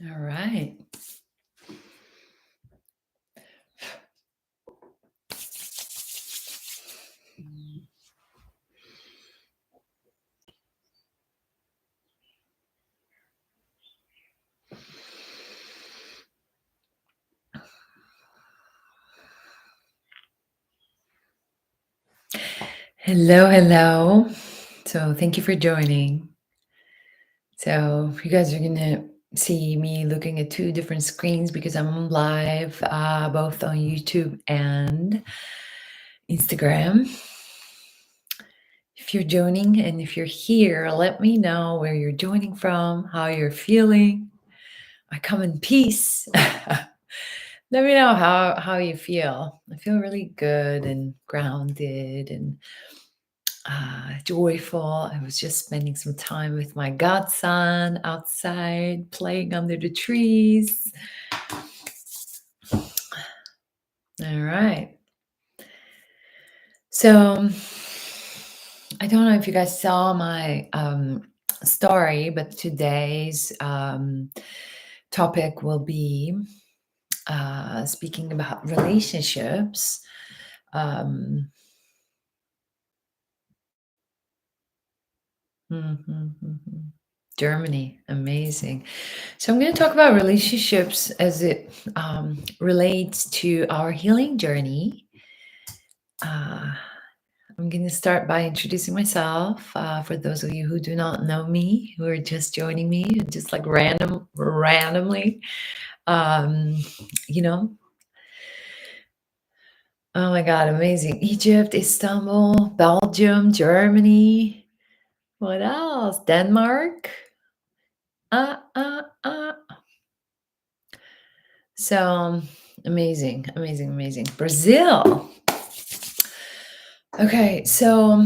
All right. Hello, hello. So, thank you for joining. So, you guys are going to see me looking at two different screens because I'm live both on YouTube and Instagram. If you're joining and if you're here, let me know where you're joining from, how you're feeling. I come in peace. Let me know how you feel. I feel really good and grounded and joyful. I was just spending some time with my godson outside, playing under the trees. All right. So, I don't know if you guys saw my story, but today's topic will be speaking about relationships. Um, Germany, amazing. So I'm going to talk about relationships as it relates to our healing journey. I'm going to start by introducing myself. For those of you who do not know me, who are just joining me, just like randomly, um, you know. Oh my God, amazing! Egypt, Istanbul, Belgium, Germany. What else? Denmark. Uh, uh, uh. So amazing, amazing, amazing. Brazil. Okay, so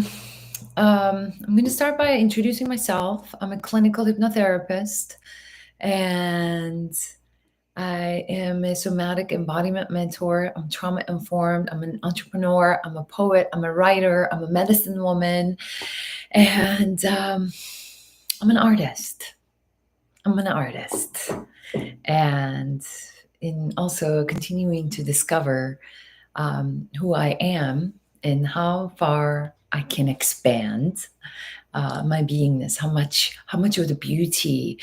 I'm going to start by introducing myself. I'm a clinical hypnotherapist and I am a somatic embodiment mentor. I'm trauma informed. I'm an entrepreneur. I'm a poet. I'm a writer. I'm a medicine woman. And I'm an artist. I'm an artist. And in also continuing to discover who I am and how far I can expand my beingness, how much of the beauty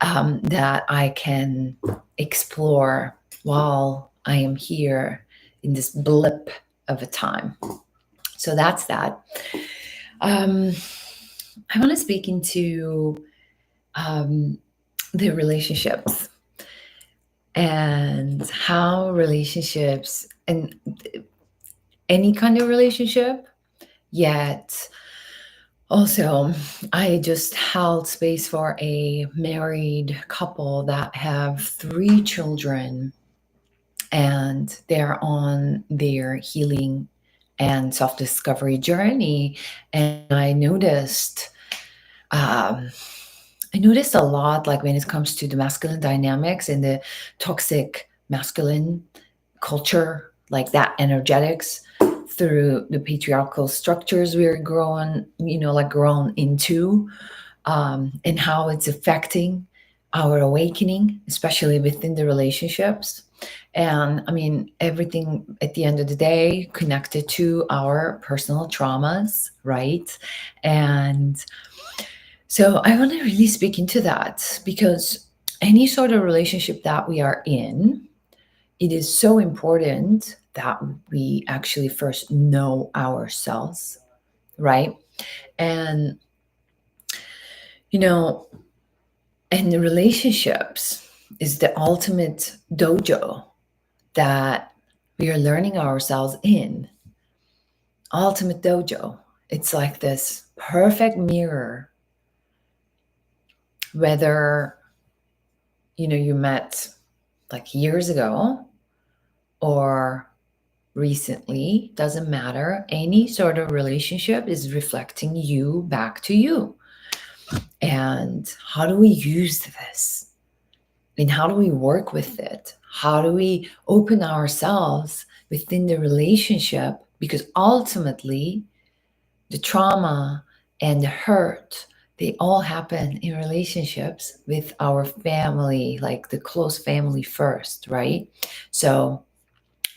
that I can explore while I am here in this blip of a time. So that's that. I want to speak into the relationships and how relationships and any kind of relationship, yet also I just held space for a married couple that have 3 children and they're on their healing and self-discovery journey. And I noticed a lot, like when it comes to the masculine dynamics and the toxic masculine culture, like that energetics through the patriarchal structures we're grown into, and how it's affecting our awakening, especially within the relationships. And I mean, everything at the end of the day connected to our personal traumas, right? And so I want to really speak into that because any sort of relationship that we are in, it is so important that we actually first know ourselves, right? And, you know, and the relationships is the ultimate dojo that we are learning ourselves in. Ultimate dojo. It's like this perfect mirror, whether, you met like years ago or recently, doesn't matter. Any sort of relationship is reflecting you back to you. And how do we use this? And how do we work with it? How do we open ourselves within the relationship? Because ultimately, the trauma and the hurt they all happen in relationships with our family, like the close family first, right? So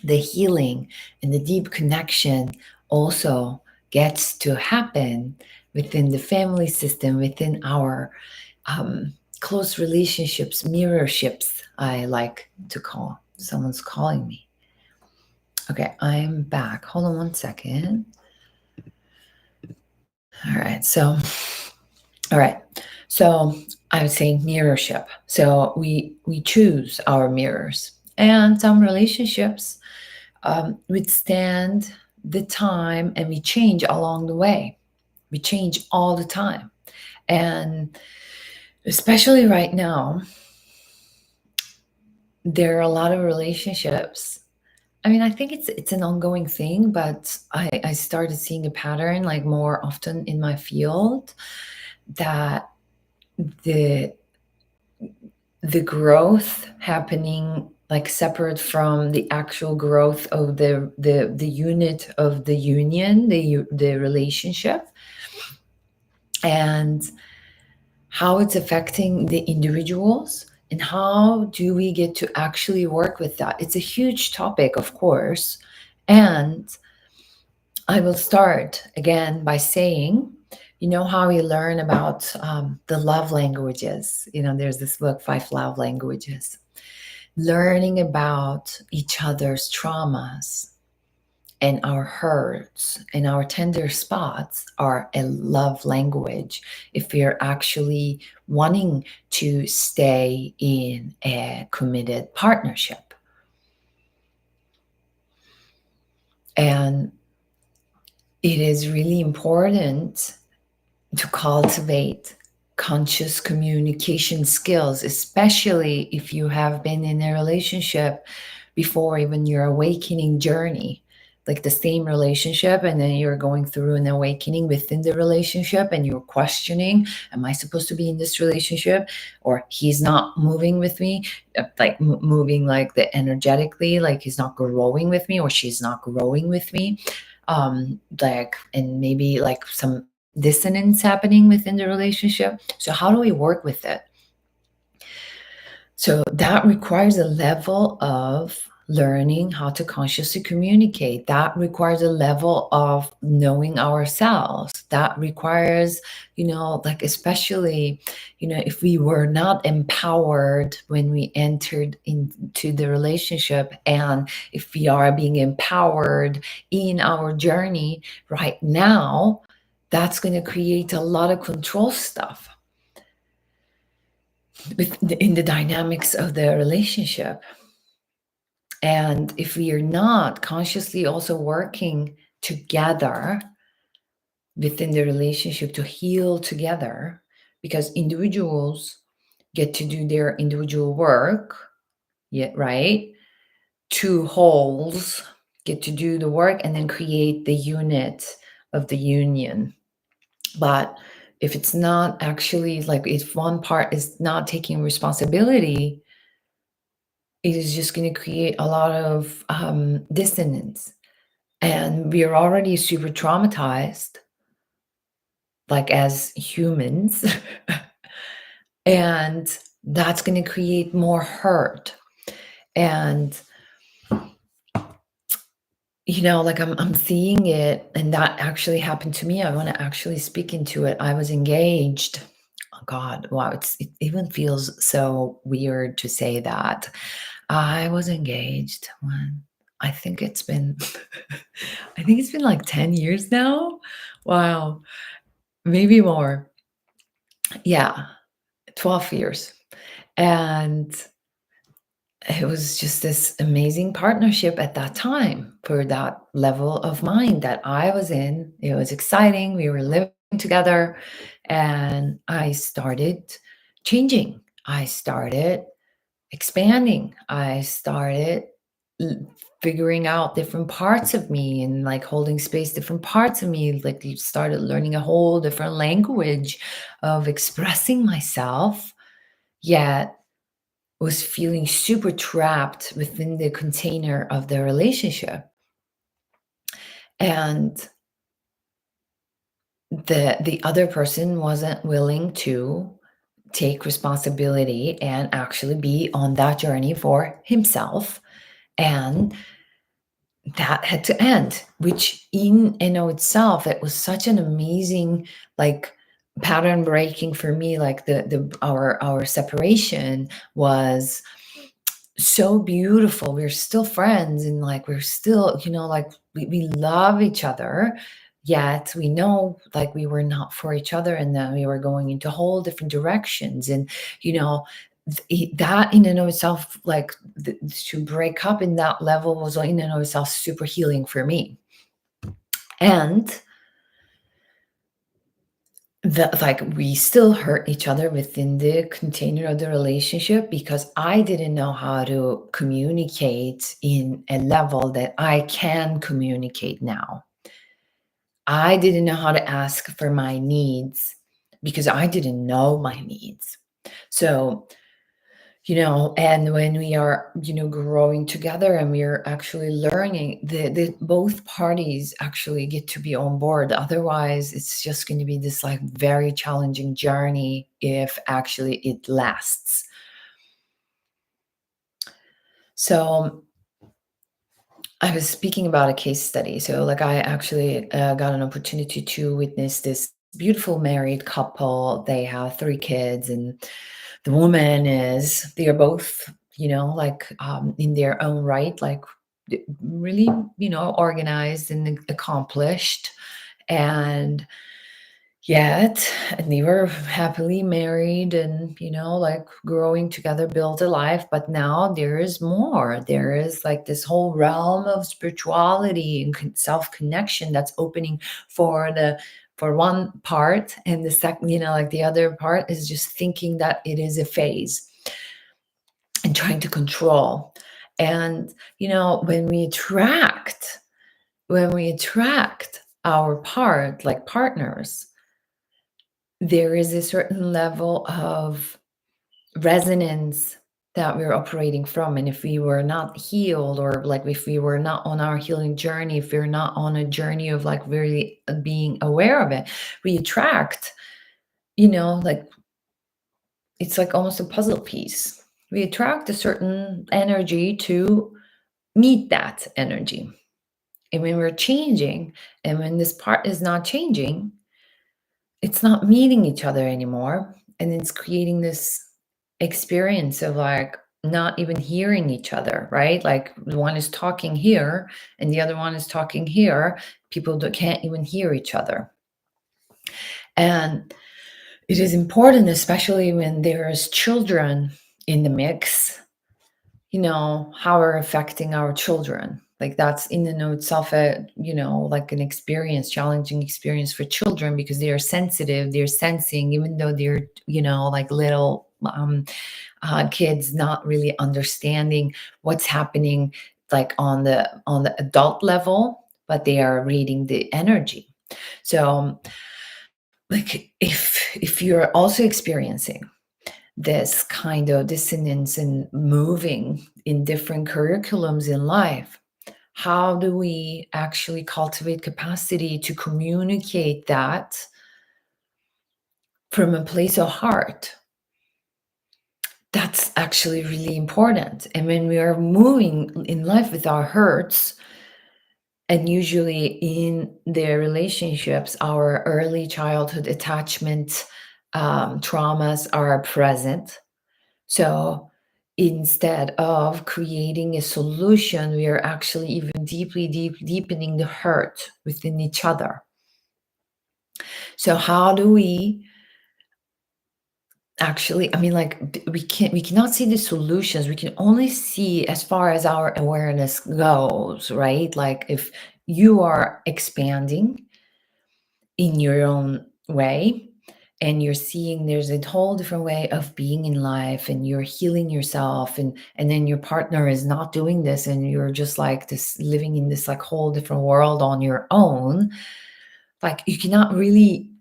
the healing and the deep connection also gets to happen within the family system, within our close relationships, mirrorships, I like to call. Someone's calling me. Okay, I'm back. Hold on one second. All right, so I would say mirrorship. So we choose our mirrors, and some relationships withstand the time, and we change along the way. We change all the time, and especially right now, there are a lot of relationships. I mean, I think it's an ongoing thing, but I started seeing a pattern like more often in my field that the the growth happening like separate from the actual growth of the unit of the union, the relationship, and how it's affecting the individuals, and how do we get to actually work with that. It's a huge topic, of course, and I will start again by saying, you know how we learn about the love languages. There's this book, Five Love Languages. Learning about each other's traumas and our hurts and our tender spots are a love language if we're actually wanting to stay in a committed partnership. And it is really important to cultivate conscious communication skills, especially if you have been in a relationship before even your awakening journey, like the same relationship, and then you're going through an awakening within the relationship and you're questioning, am I supposed to be in this relationship, or he's not moving with me, like moving like the energetically, like he's not growing with me or she's not growing with me, like, and maybe like some dissonance happening within the relationship. So how do we work with it? So that requires a level of learning how to consciously communicate. That requires a level of knowing ourselves. That requires, like especially, if we were not empowered when we entered into the relationship, and if we are being empowered in our journey right now, that's going to create a lot of control stuff in the dynamics of the relationship. And if we are not consciously also working together within the relationship to heal together, because individuals get to do their individual work, yeah, right? Two wholes get to do the work and then create the unit of the union. But if it's not actually, like, if one part is not taking responsibility, it is just going to create a lot of dissonance. And we are already super traumatized, like as humans. And that's going to create more hurt. And, like I'm seeing it, and that actually happened to me. I want to actually speak into it. I was engaged. Oh God, wow, it even feels so weird to say that. I was engaged when I think it's been I think it's been like 10 years now. Wow, maybe more. Yeah, 12 years. And it was just this amazing partnership at that time for that level of mind that I was in. It was exciting. We were living together, and I started changing. I started expanding. I started figuring out different parts of me and like holding space, different parts of me. Like you started learning a whole different language of expressing myself, yet was feeling super trapped within the container of the relationship. And the other person wasn't willing to take responsibility and actually be on that journey for himself, and that had to end, which in and of itself, it was such an amazing, like, pattern breaking for me. Like, our separation was so beautiful. We're still friends, and like we're still, like, we love each other, yet we know like we were not for each other, and then we were going into whole different directions. And you know that in and of itself, like, to break up in that level was in and of itself super healing for me. And like, we still hurt each other within the container of the relationship, because I didn't know how to communicate in a level that I can communicate now. I didn't know how to ask for my needs because I didn't know my needs. So, and when we are, growing together, and we are actually learning, the both parties actually get to be on board. Otherwise, it's just going to be this like very challenging journey if actually it lasts. So I was speaking about a case study. So, like, I actually got an opportunity to witness this beautiful married couple. They have 3 kids, and the woman is, they are both, like, in their own right, like, really, organized and accomplished. And yet, and they were happily married, and, like, growing together, built a life. But now there is more. There is like this whole realm of spirituality and self connection that's opening for one part, and the second, like, the other part is just thinking that it is a phase and trying to control. And when we attract our part, like partners, there is a certain level of resonance that we're operating from. And if we were not healed, or like if we were not on our healing journey, if we're not on a journey of like really being aware of it, we attract, like, it's like almost a puzzle piece. We attract a certain energy to meet that energy. And when we're changing, and when this part is not changing, it's not meeting each other anymore. And it's creating this experience of like not even hearing each other, right? Like, one is talking here and the other one is talking here. People can't even hear each other. And it is important, especially when there's children in the mix, how we're affecting our children. Like, that's in and of itself like an experience, challenging experience for children, because they are sensitive, they're sensing, even though they're, like little kids, not really understanding what's happening like on the adult level, but they are reading the energy. So, like, if you're also experiencing this kind of dissonance and moving in different curriculums in life, how do we actually cultivate capacity to communicate that from a place of heart? That's actually really important. And when we are moving in life with our hurts, and usually in their relationships, our early childhood attachment traumas are present. So instead of creating a solution, we are actually even deepening the hurt within each other. So how do we actually, I mean, like, we cannot see the solutions. We can only see as far as our awareness goes, right? Like, if you are expanding in your own way, and you're seeing there's a whole different way of being in life, and you're healing yourself, and then your partner is not doing this, and you're just like this, living in this like whole different world on your own. Like, you cannot really,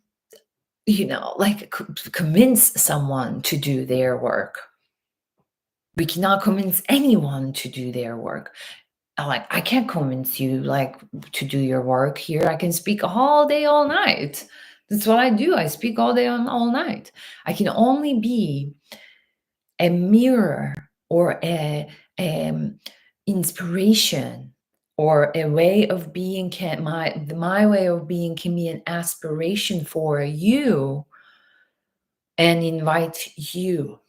like, convince someone to do their work. We cannot convince anyone to do their work. Like, I can't convince you like to do your work here. I can speak all day all night, That's what I do. I speak all day and all night. I can only be a mirror or a inspiration or a way of being. Can my way of being can be an aspiration for you and invite you.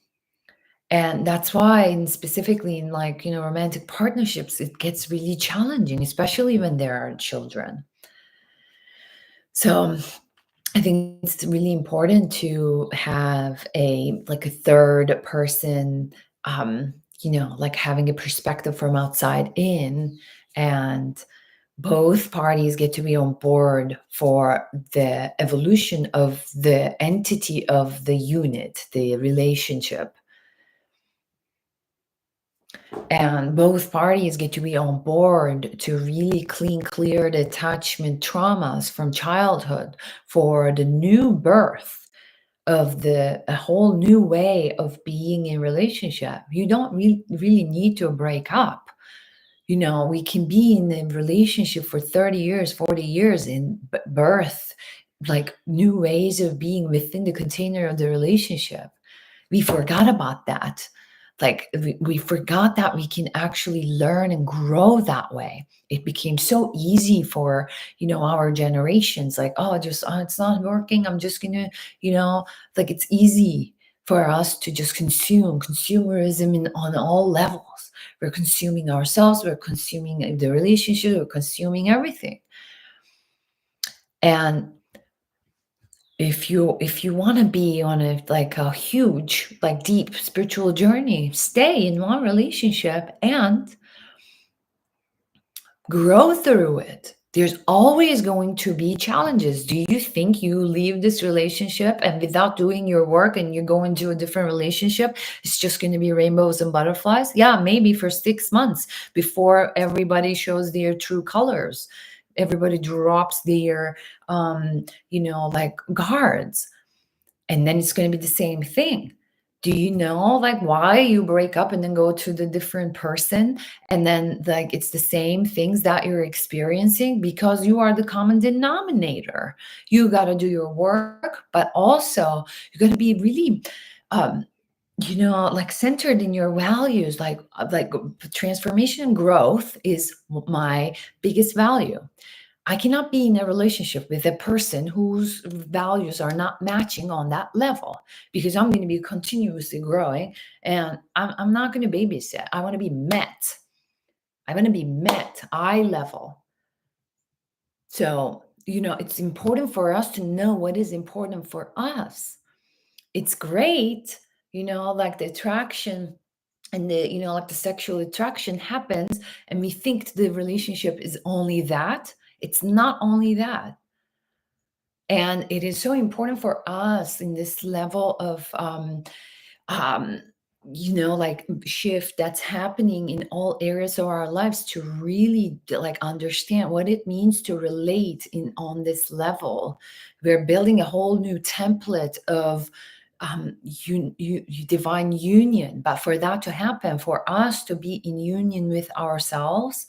And that's why, and specifically in, like, romantic partnerships, it gets really challenging, especially when there are children. So I think it's really important to have a third person, like having a perspective from outside in, and both parties get to be on board for the evolution of the entity of the unit, the relationship. And both parties get to be on board to really clear the attachment traumas from childhood for the new birth of a whole new way of being in relationship. You don't really need to break up. We can be in a relationship for 30 years, 40 years in birth, like new ways of being within the container of the relationship. We forgot about that. Like we forgot that we can actually learn and grow that way. It became so easy for our generations, like, oh, just it's not working, I'm just gonna, like, it's easy for us to just consumerism on all levels. We're consuming ourselves, we're consuming the relationship, we're consuming everything. And if you want to be on a huge, like, deep spiritual journey, stay in one relationship and grow through it. There's always going to be challenges. Do you think you leave this relationship and without doing your work and you go into a different relationship, it's just going to be rainbows and butterflies? Yeah, maybe for 6 months before everybody shows their true colors. Everybody drops their, like, guards. And then it's going to be the same thing. Do you know, like, why you break up and then go to the different person, and then, like, it's the same things that you're experiencing? Because you are the common denominator. You got to do your work, but also you got to be really like centered in your values. Like transformation and growth is my biggest value. I cannot be in a relationship with a person whose values are not matching on that level, because I'm going to be continuously growing, and I'm not going to babysit. I want to be met. I want to be met eye level. So, it's important for us to know what is important for us. It's great, like the attraction and like the sexual attraction happens, and we think the relationship is only that. It's not only that. And it is so important for us in this level of um like shift that's happening in all areas of our lives, to really like understand what it means to relate in on this level. We're building a whole new template of divine union. But for that to happen, for us to be in union with ourselves,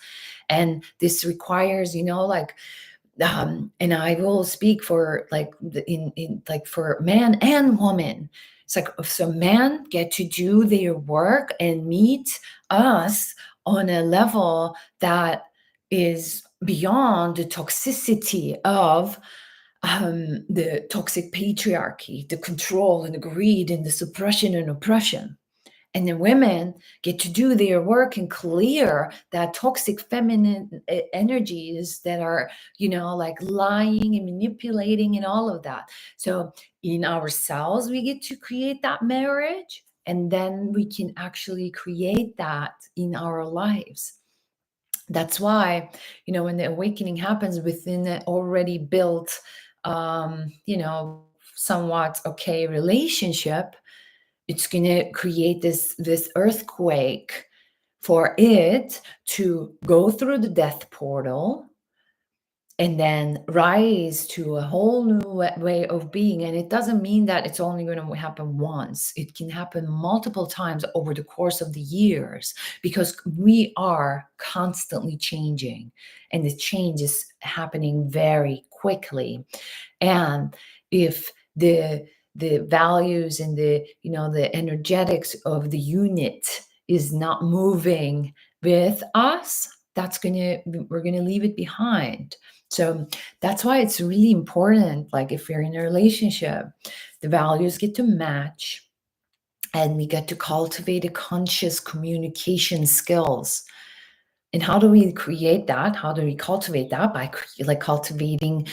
and this requires, like, and I will speak for, like, in like for man and woman. It's like, so man get to do their work and meet us on a level that is beyond the toxicity of the toxic patriarchy, the control and the greed and the suppression and oppression. And then women get to do their work and clear that toxic feminine energies that are, like lying and manipulating and all of that. So in ourselves, we get to create that marriage, and then we can actually create that in our lives. That's why, when the awakening happens within an already built, somewhat okay relationship, it's going to create this earthquake for it to go through the death portal and then rise to a whole new way of being. And it doesn't mean that it's only going to happen once. It can happen multiple times over the course of the years, because we are constantly changing, and the change is happening very quickly. And if the values and the, the energetics of the unit is not moving with us, we're gonna leave it behind. So that's why it's really important, like if you're in a relationship, the values get to match, and we get to cultivate a conscious communication skills. And how do we create that? How do we cultivate that? By cultivating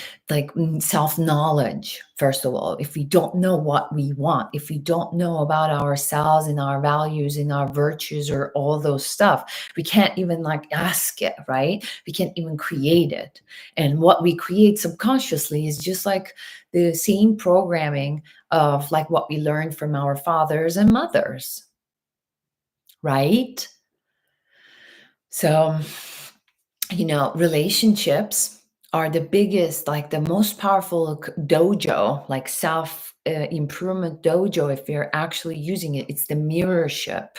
self-knowledge, first of all. If we don't know what we want, if we don't know about ourselves and our values and our virtues or all those stuff, we can't even ask it, right? We can't even create it. And what we create subconsciously is just like the same programming of what we learned from our fathers and mothers, right? So, relationships are the biggest, the most powerful dojo, self improvement dojo. If you're actually using it, it's the mirrorship,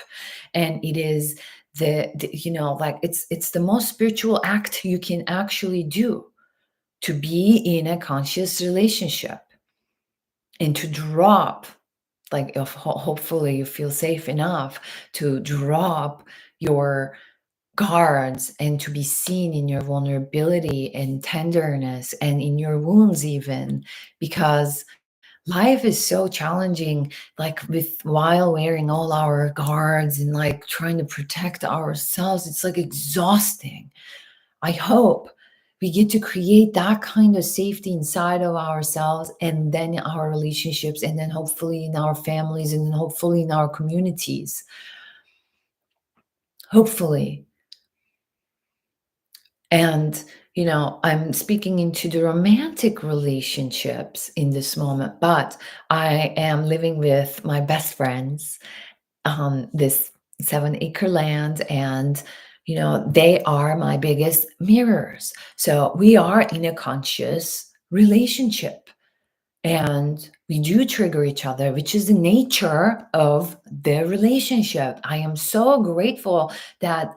and it is it's the most spiritual act you can actually do, to be in a conscious relationship and to drop, if hopefully you feel safe enough to drop your guards and to be seen in your vulnerability and tenderness and in your wounds, even because life is so challenging, while wearing all our guards and trying to protect ourselves. It's exhausting. I hope we get to create that kind of safety inside of ourselves, and then in our relationships, and then hopefully in our families, and then hopefully in our communities. Hopefully. And, I'm speaking into the romantic relationships in this moment, but I am living with my best friends, this 7-acre land, and, they are my biggest mirrors. So we are in a conscious relationship, and we do trigger each other, which is the nature of the relationship. I am so grateful that,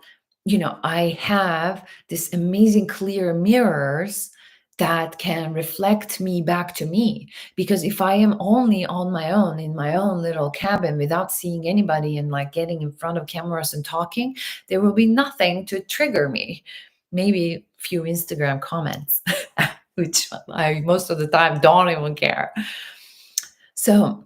I have this amazing clear mirrors that can reflect me back to me. Because if I am only on my own in my own little cabin without seeing anybody and getting in front of cameras and talking, there will be nothing to trigger me. Maybe a few Instagram comments. Which I most of the time don't even care. So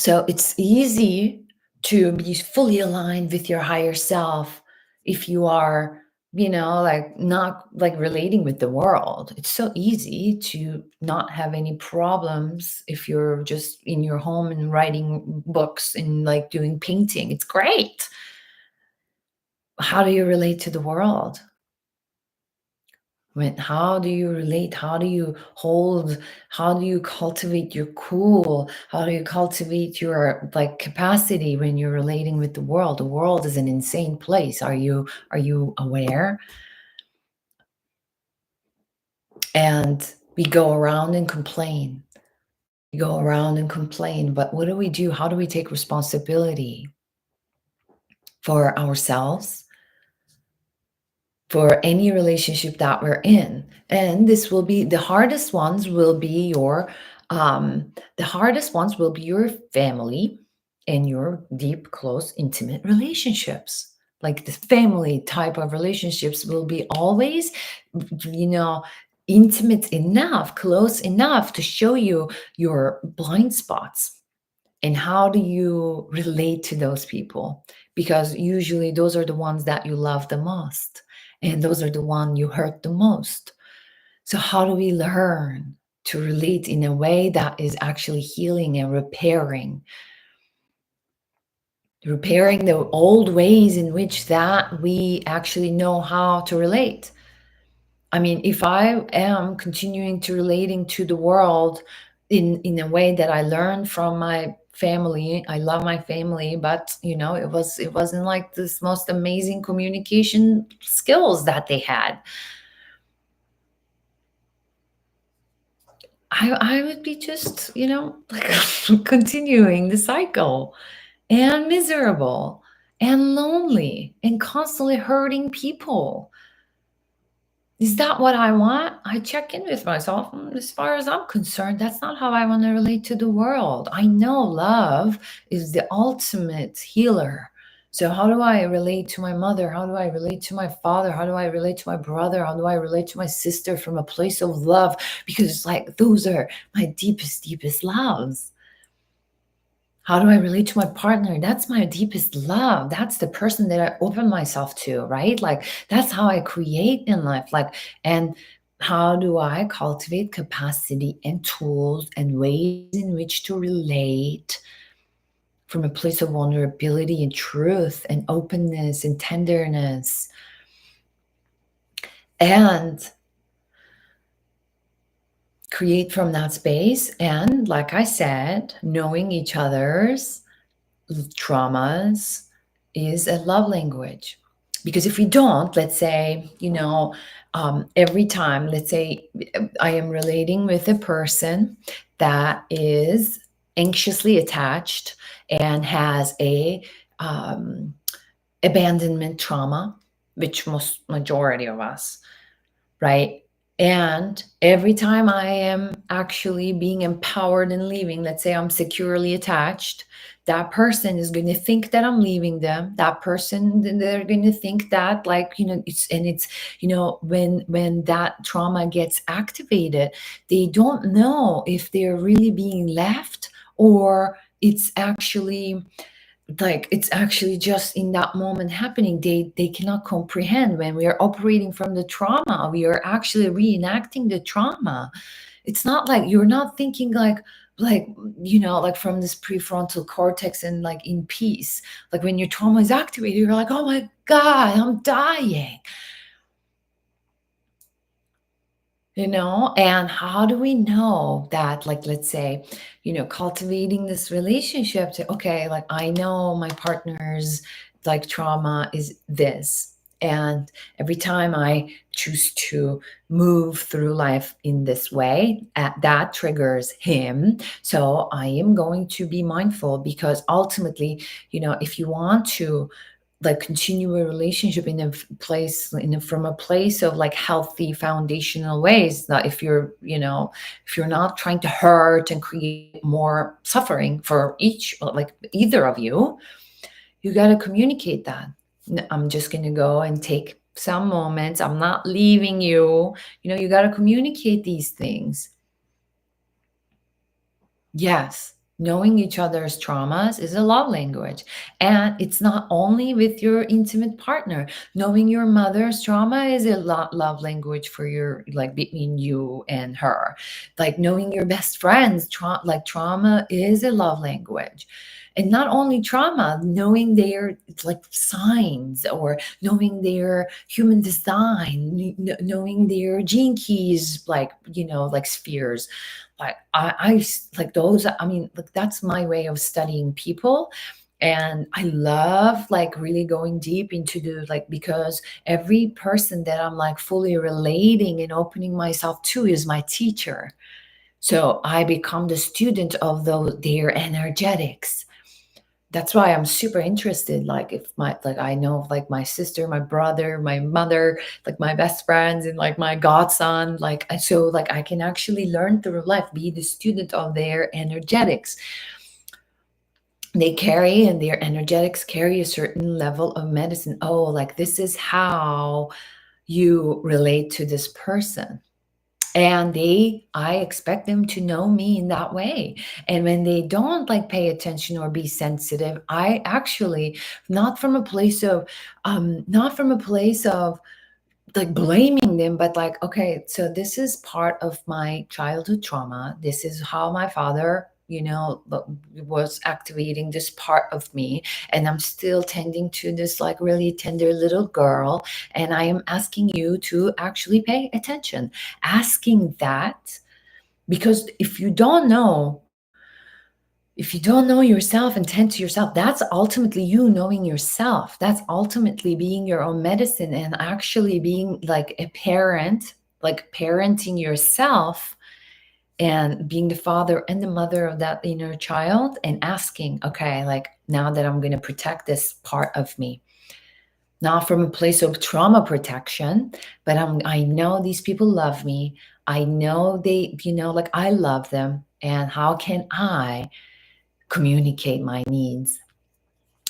it's easy to be fully aligned with your higher self if you are, not relating with the world. It's so easy to not have any problems if you're just in your home and writing books and doing painting. It's great. How do you relate to the world? How do you relate? How do you hold? How do you cultivate your cool? How do you cultivate your capacity when you're relating with the world? The world is an insane place. Are you aware? And we go around and complain. We go around and complain, but what do we do? How do we take responsibility for ourselves, for any relationship that we're in? And this will be the hardest ones will be your family and your deep, close, intimate relationships. The family type of relationships will be always, you know intimate enough, close enough to show you your blind spots. And how do you relate to those people? Because usually those are the ones that you love the most, and those are the ones you hurt the most. So how do we learn to relate in a way that is actually healing and repairing the old ways in which that we actually know how to relate? I mean, if I am continuing to relating to the world in a way that I learned from my family, I love my family, but it wasn't this most amazing communication skills that they had. I would be just, continuing the cycle, and miserable and lonely and constantly hurting people. Is that what I want? I check in with myself. As far as I'm concerned, that's not how I want to relate to the world. I know love is the ultimate healer. So, how do I relate to my mother? How do I relate to my father? How do I relate to my brother? How do I relate to my sister from a place of love? Because, like, those are my deepest, deepest loves. How do I relate to my partner? That's my deepest love. That's the person that I open myself to, right? Like that's how I create in life. Like, and how do I cultivate capacity and tools and ways in which to relate from a place of vulnerability and truth and openness and tenderness and create from that space. And like I said, knowing each other's traumas is a love language. Because if we don't, let's say, every time, let's say I am relating with a person that is anxiously attached and has a um, abandonment trauma, which most majority of us, right? And every time I am actually being empowered and leaving, let's say I'm securely attached, that person is going to think that I'm leaving them. That person, they're going to think that, like, when that trauma gets activated, they don't know if they're really being left or it's actually just in that moment happening. They cannot comprehend. When we are operating from the trauma, we are actually reenacting the trauma. It's not like you're not thinking like from this prefrontal cortex and like in peace. Like when your trauma is activated, you're like, oh my god, I'm dying. And how do we know that, like, let's say, cultivating this relationship to, okay, like, I know my partner's like trauma is this, and every time I choose to move through life in this way, that triggers him. So I am going to be mindful, because ultimately, if you want to like continue a relationship from a place of like healthy foundational ways, that if you're not trying to hurt and create more suffering for either of you, you got to communicate that. I'm just going to go and take some moments, I'm not leaving you. You got to communicate these things. Yes, knowing each other's traumas is a love language. And it's not only with your intimate partner. Knowing your mother's trauma is a love language for your, like, between you and her. Like knowing your best friend's trauma is a love language. And not only trauma, knowing their like signs, or knowing their human design, knowing their gene keys, like spheres. I like those. I mean, like that's my way of studying people. And I love like really going deep into the like, because every person that I'm like fully relating and opening myself to is my teacher. So I become the student of their energetics. That's why I'm super interested. Like if I know like my sister, my brother, my mother, like my best friends, and like my godson, so like I can actually learn through life, be the student of their energetics. They carry, and their energetics carry a certain level of medicine. Oh, like this is how you relate to this person. And I expect them to know me in that way. And when they don't like pay attention or be sensitive, I actually, not from a place of like blaming them, but like, okay, so this is part of my childhood trauma. This is how my father, was activating this part of me. And I'm still tending to this like really tender little girl. And I am asking you to actually pay attention, asking that, because if you don't know yourself and tend to yourself, that's ultimately you knowing yourself. That's ultimately being your own medicine and actually being like a parent, like parenting yourself and being the father and the mother of that inner child, and asking, okay, like now that I'm going to protect this part of me, not from a place of trauma protection, but I know these people love me. I know they, like I love them. And how can I communicate my needs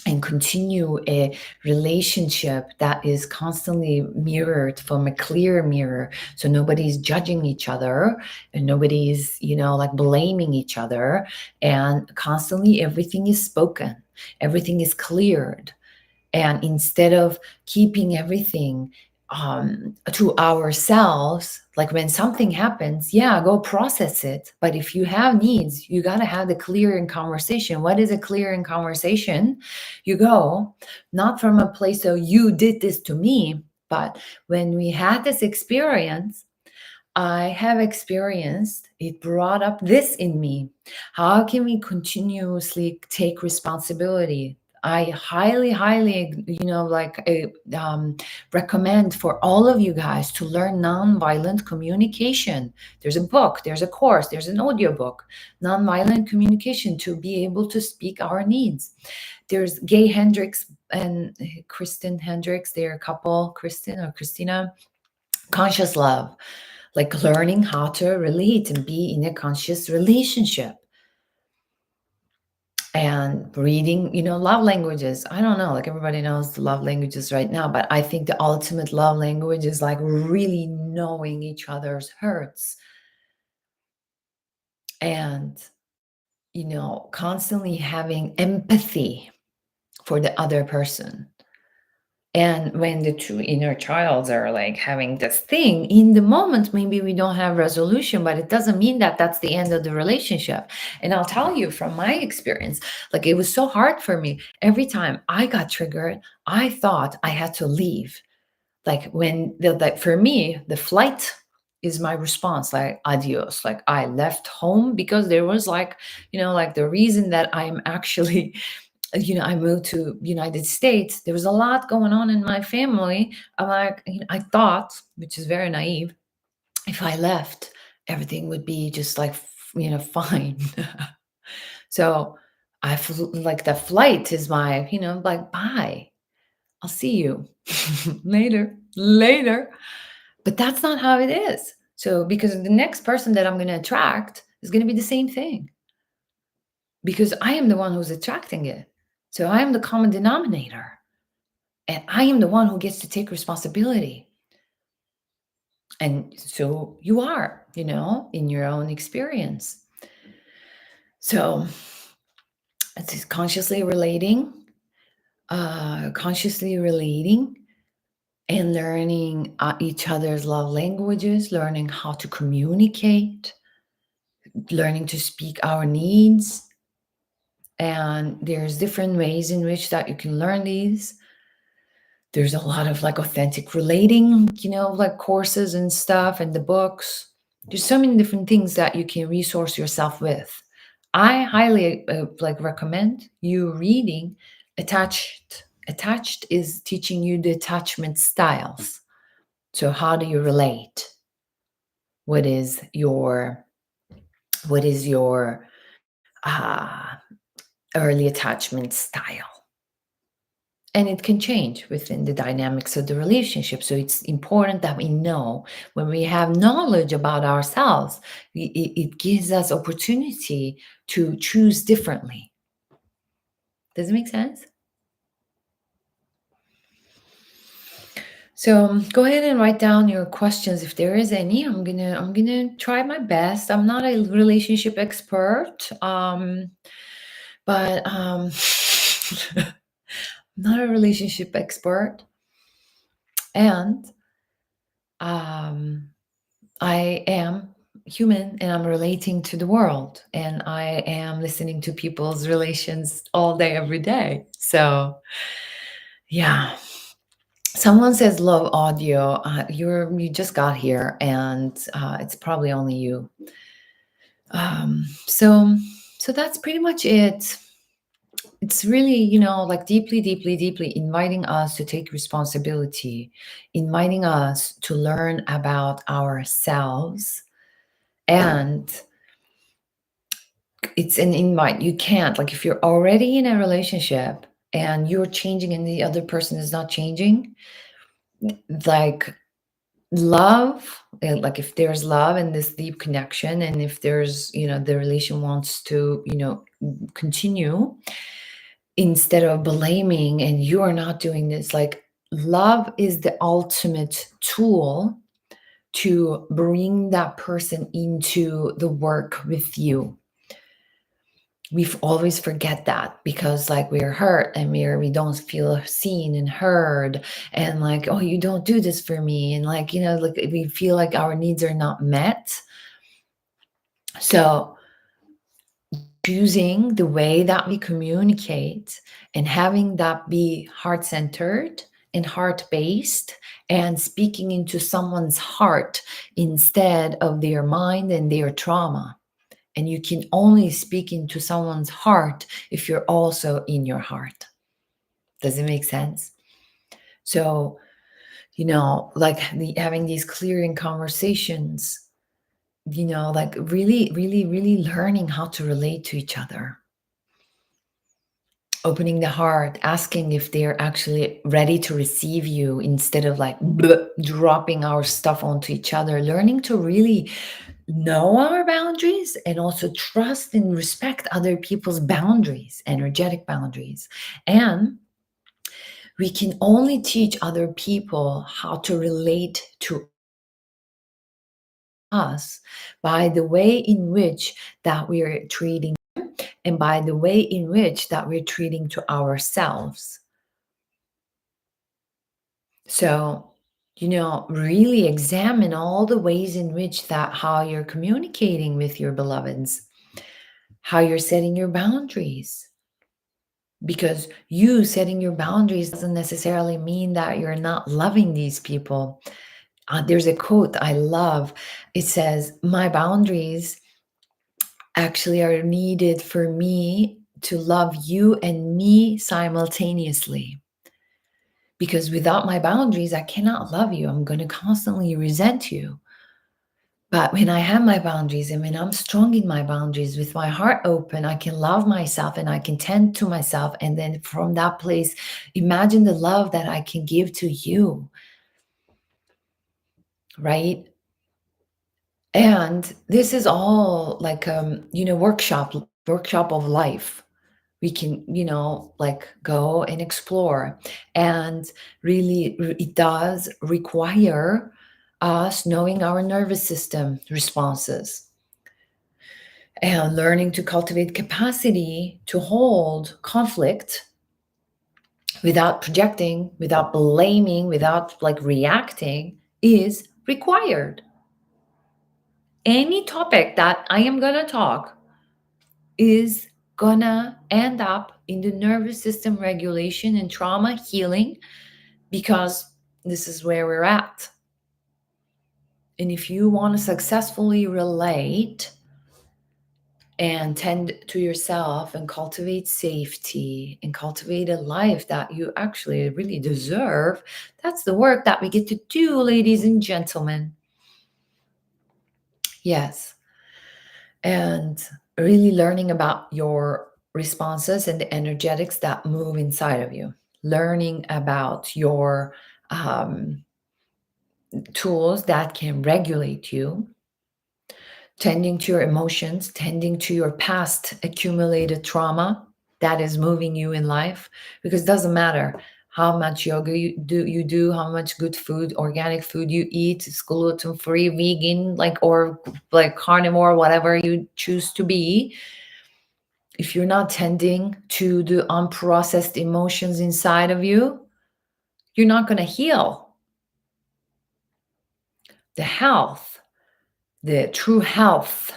and continue a relationship that is constantly mirrored from a clear mirror, so nobody's judging each other and nobody's like blaming each other, and constantly everything is spoken, everything is cleared. And instead of keeping everything to ourselves, like when something happens, yeah, go process it. But if you have needs, you got to have the clearing conversation. What is a clearing conversation? You go not from a place of you did this to me, but when we had this experience, I have experienced, it brought up this in me. How can we continuously take responsibility? I highly, highly, recommend for all of you guys to learn nonviolent communication. There's a book, there's a course, there's an audiobook, nonviolent communication, to be able to speak our needs. There's Gay Hendricks and Kristen Hendricks, they're a couple, Kristen or Christina, conscious love, like learning how to relate and be in a conscious relationship. And reading, love languages. I don't know, like everybody knows the love languages right now, but I think the ultimate love language is like really knowing each other's hurts and, constantly having empathy for the other person. And when the two inner childs are like having this thing in the moment, maybe we don't have resolution, but it doesn't mean that that's the end of the relationship. And I'll tell you from my experience, like it was so hard for me. Every time I got triggered, I thought I had to leave. Like for me, the flight is my response, like adios. Like I left home because there was like, like the reason that I'm actually I moved to United States. There was a lot going on in my family. I'm like, I thought, which is very naive, if I left, everything would be just like, fine. So like the flight is my, like, bye. I'll see you later. But that's not how it is. So because the next person that I'm going to attract is going to be the same thing, because I am the one who's attracting it. So I am the common denominator, and I am the one who gets to take responsibility. And so you are, in your own experience. So it's consciously relating and learning each other's love languages, learning how to communicate, learning to speak our needs. And there's different ways in which that you can learn these. There's a lot of like authentic relating, like courses and stuff and the books. There's so many different things that you can resource yourself with. I highly recommend you reading Attached. Attached is teaching you the attachment styles. So how do you relate? What is your uh, early attachment style? And it can change within the dynamics of the relationship. So it's important that we know, when we have knowledge about ourselves, it gives us opportunity to choose differently. Does it make sense? So go ahead and write down your questions if there is any. I'm gonna try my best. I'm not a relationship expert, but not a relationship expert, and I am human and I'm relating to the world, and I am listening to people's relations all day, every day. So, yeah. Someone says love audio. You just got here, and it's probably only you. So that's pretty much it. It's really, like deeply, deeply, deeply inviting us to take responsibility, inviting us to learn about ourselves. And it's an invite. You can't, like, if you're already in a relationship, and you're changing and the other person is not changing, like love, like if there's love and this deep connection, and if there's, the relation wants to, continue, instead of blaming and you are not doing this, like love is the ultimate tool to bring that person into the work with you. We always forget that because like we're hurt and we don't feel seen and heard, and like, oh, you don't do this for me, and like, like we feel like our needs are not met. So choosing the way that we communicate and having that be heart-centered and heart-based, and speaking into someone's heart instead of their mind and their trauma. And you can only speak into someone's heart if you're also in your heart. Does it make sense? So, like having these clearing conversations, like really, really, really learning how to relate to each other. Opening the heart, asking if they're actually ready to receive you instead of like dropping our stuff onto each other. Learning to really know our boundaries and also trust and respect other people's boundaries, energetic boundaries. And we can only teach other people how to relate to us by the way in which that we're treating them, and by the way in which that we're treating to ourselves. So, really examine all the ways in which that how you're communicating with your beloveds, how you're setting your boundaries. Because you setting your boundaries doesn't necessarily mean that you're not loving these people. There's a quote I love. It says, my boundaries actually are needed for me to love you and me simultaneously. Because without my boundaries, I cannot love you. I'm going to constantly resent you. But when I have my boundaries and when I'm strong in my boundaries with my heart open, I can love myself and I can tend to myself. And then from that place, imagine the love that I can give to you, right? And this is all like, workshop of life. We can, like go and explore. And really, it does require us knowing our nervous system responses and learning to cultivate capacity to hold conflict without projecting, without blaming, without like reacting is required. Any topic that I am going to talk is gonna end up in the nervous system regulation and trauma healing, because this is where we're at. And if you want to successfully relate and tend to yourself and cultivate safety and cultivate a life that you actually really deserve, that's the work that we get to do, ladies and gentlemen. Yes. And really learning about your responses and the energetics that move inside of you, learning about your tools that can regulate you, tending to your emotions, tending to your past accumulated trauma that is moving you in life. Because it doesn't matter how much yoga you do, how much good food, organic food you eat, it's gluten-free, vegan, like, or like carnivore, whatever you choose to be. If you're not tending to the unprocessed emotions inside of you, you're not going to heal. The health, the true health,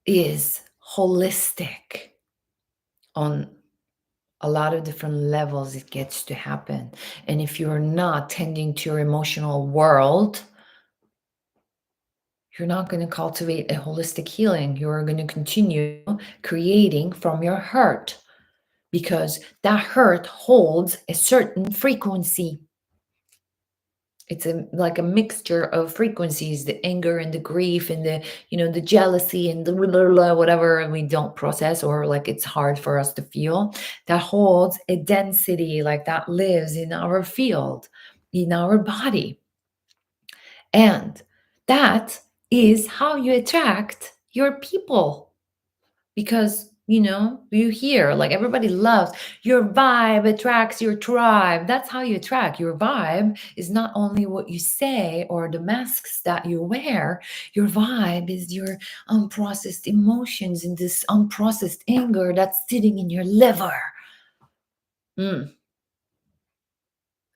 is holistic on a lot of different levels. It gets to happen. And if you're not tending to your emotional world, you're not going to cultivate a holistic healing. You're going to continue creating from your hurt, because that hurt holds a certain frequency. It's like a mixture of frequencies, the anger and the grief and the jealousy and the blah, blah, blah, whatever we don't process, or like it's hard for us to feel, that holds a density, like that lives in our field, in our body. And that is how you attract your people, because you hear like everybody loves your vibe attracts your tribe. That's how you attract. Your vibe is not only what you say or the masks that you wear. Your vibe is your unprocessed emotions and this unprocessed anger that's sitting in your liver. Mm,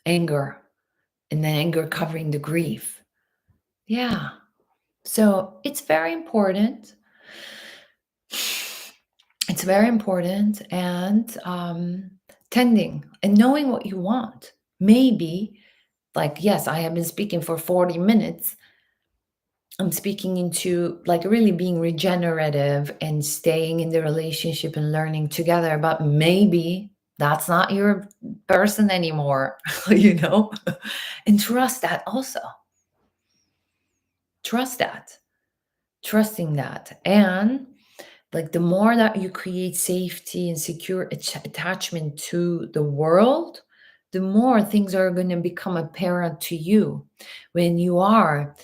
anger, and then anger covering the grief. Yeah, so it's very important, and tending and knowing what you want. Maybe, like, yes, I have been speaking for 40 minutes. I'm speaking into like really being regenerative and staying in the relationship and learning together, but maybe that's not your person anymore, you know? And trust that also. Trust that. Trusting that. And like the more that you create safety and secure attachment to the world, the more things are going to become apparent to you. When you are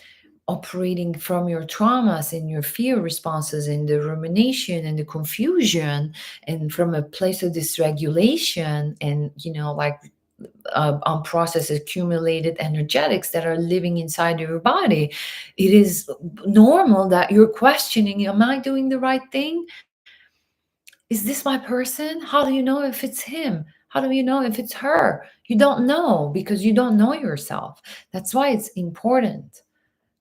operating from your traumas and your fear responses and the rumination and the confusion, and from a place of dysregulation, and like unprocessed accumulated energetics that are living inside your body, it is normal that you're questioning, am I doing the right thing? Is this my person? How do you know if it's him? How do you know if it's her? You don't know because you don't know yourself. That's why it's important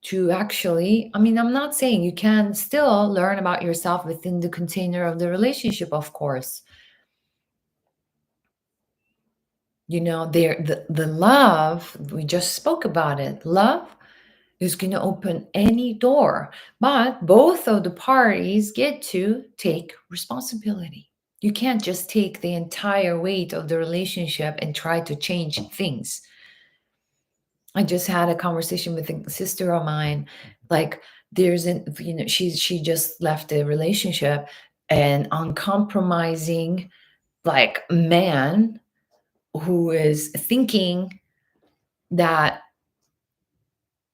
to actually, I mean, I'm not saying you can still learn about yourself within the container of the relationship, of course. The love, we just spoke about it. Love is going to open any door, but both of the parties get to take responsibility. You can't just take the entire weight of the relationship and try to change things. I just had a conversation with a sister of mine. Like, she just left a relationship, an uncompromising like man who is thinking that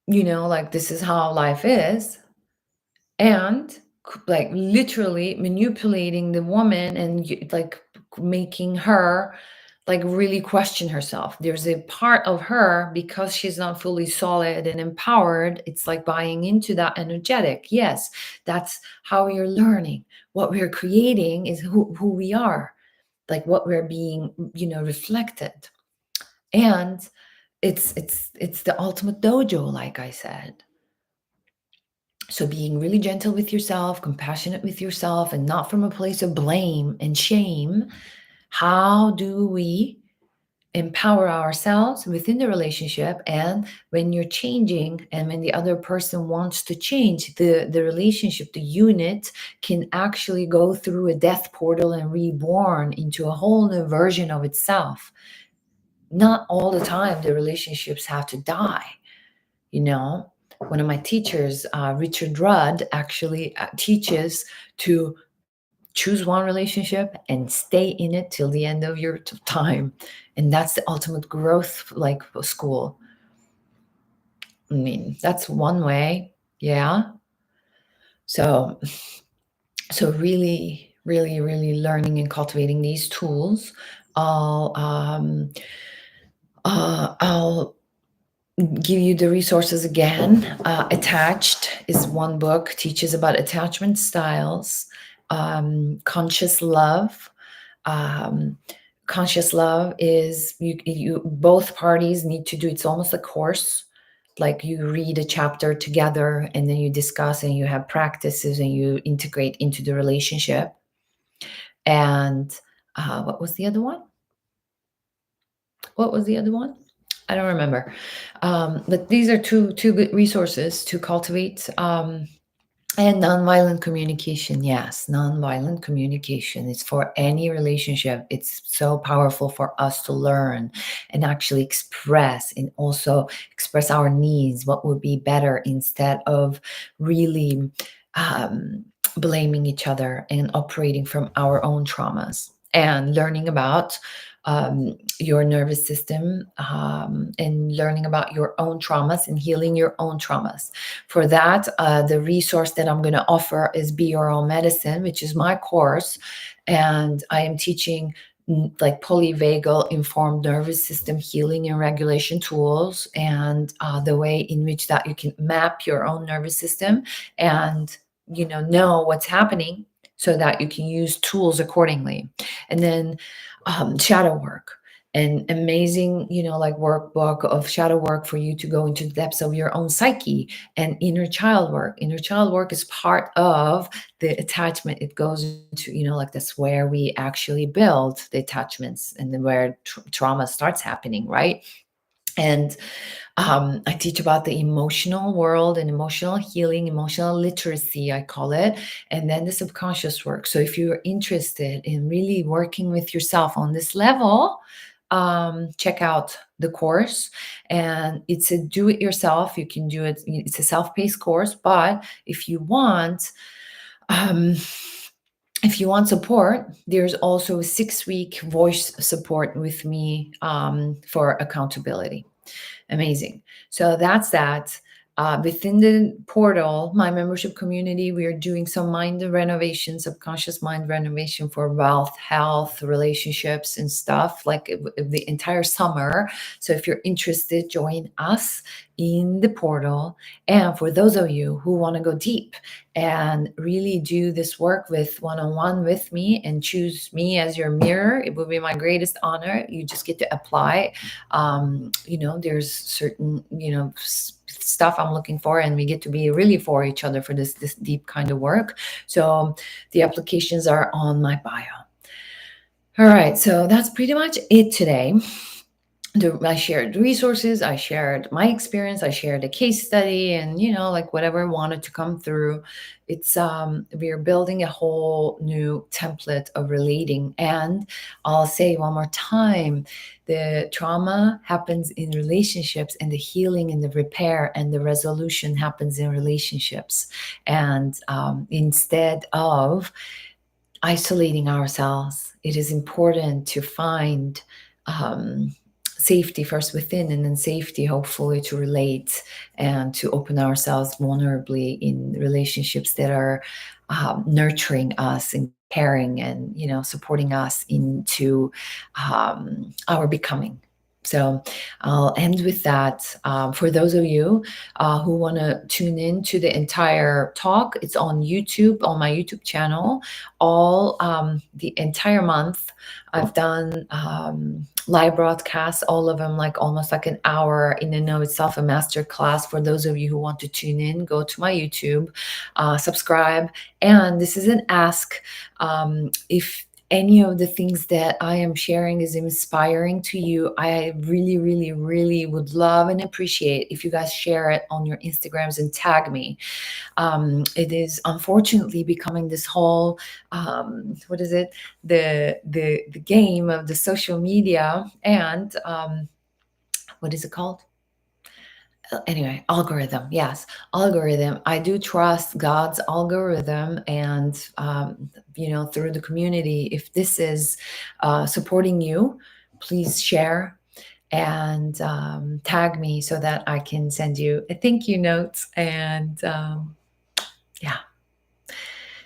like this is how life is, and like literally manipulating the woman and like making her like really question herself. There's a part of her, because she's not fully solid and empowered, it's like buying into that energetic. Yes, that's how you're learning. What we're creating is who we are, like what we're being reflected. And it's the ultimate dojo, like I said. So being really gentle with yourself, compassionate with yourself, and not from a place of blame and shame. How do we empower ourselves within the relationship? And when you're changing and when the other person wants to change, the relationship, the unit can actually go through a death portal and reborn into a whole new version of itself. Not all the time the relationships have to die. One of my teachers, Richard Rudd, actually teaches to choose one relationship and stay in it till the end of your time. And that's the ultimate growth, like school. I mean, that's one way. Yeah. So really, really, really learning and cultivating these tools. I'll give you the resources again. Attached is one book, teaches about attachment styles. Conscious love. Um, Conscious love is you both parties need to do. It's almost a course. Like you read a chapter together and then you discuss and you have practices and you integrate into the relationship. And what was the other one? I don't remember. But these are two good resources to cultivate And nonviolent communication, yes, nonviolent communication is for any relationship. It's so powerful for us to learn and actually express, and also express our needs, what would be better, instead of really blaming each other and operating from our own traumas, and learning about your nervous system, and learning about your own traumas and healing your own traumas. For that, the resource that I'm going to offer is Be Your Own Medicine, which is my course. And I am teaching like polyvagal informed nervous system healing and regulation tools, and the way in which that you can map your own nervous system and know what's happening, so that you can use tools accordingly. And then shadow work, an amazing like workbook of shadow work for you to go into the depths of your own psyche. And inner child work is part of the attachment. It goes into like that's where we actually build the attachments, and then where trauma starts happening, right? And I teach about the emotional world and emotional healing, emotional literacy, I call it, and then the subconscious work. So if you're interested in really working with yourself on this level, check out the course. And it's a do it yourself. You can do it, it's a self paced course. But um, if you want support, there's also a 6 week voice support with me for accountability. Amazing. So that's that. Within the portal, my membership community, we are doing some mind renovation, subconscious mind renovation for wealth, health, relationships, and stuff like the entire summer. So if you're interested, join us in the portal. And for those of you who want to go deep and really do this work with one-on-one with me and choose me as your mirror, it will be my greatest honor. You just get to apply. There's certain stuff I'm looking for, and we get to be really for each other for this deep kind of work. So the applications are on my bio. All right, so that's pretty much it today. I shared resources, I shared my experience, I shared a case study, and like whatever wanted to come through. It's we're building a whole new template of relating. And I'll say one more time, the trauma happens in relationships, and the healing and the repair and the resolution happens in relationships. And instead of isolating ourselves, it is important to find safety first within, and then safety hopefully to relate and to open ourselves vulnerably in relationships that are nurturing us and caring and supporting us into our becoming. So I'll end with that. For those of you who want to tune in to the entire talk, it's on YouTube, on my YouTube channel. All the entire month, I've done live broadcasts, all of them like almost like an hour in and of itself, a master class. For those of you who want to tune in, go to my YouTube, subscribe. And this is an ask. If any of the things that I am sharing is inspiring to you, I really, really, really would love and appreciate if you guys share it on your Instagrams and tag me. It is unfortunately becoming this whole what is it, the game of the social media, and what is it called? Anyway, algorithm. Yes, algorithm. I do trust God's algorithm, and through the community, if this is supporting you, please share and tag me so that I can send you a thank you note. And yeah,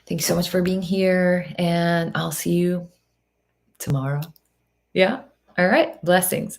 thank you so much for being here, and I'll see you tomorrow. Yeah. All right. Blessings.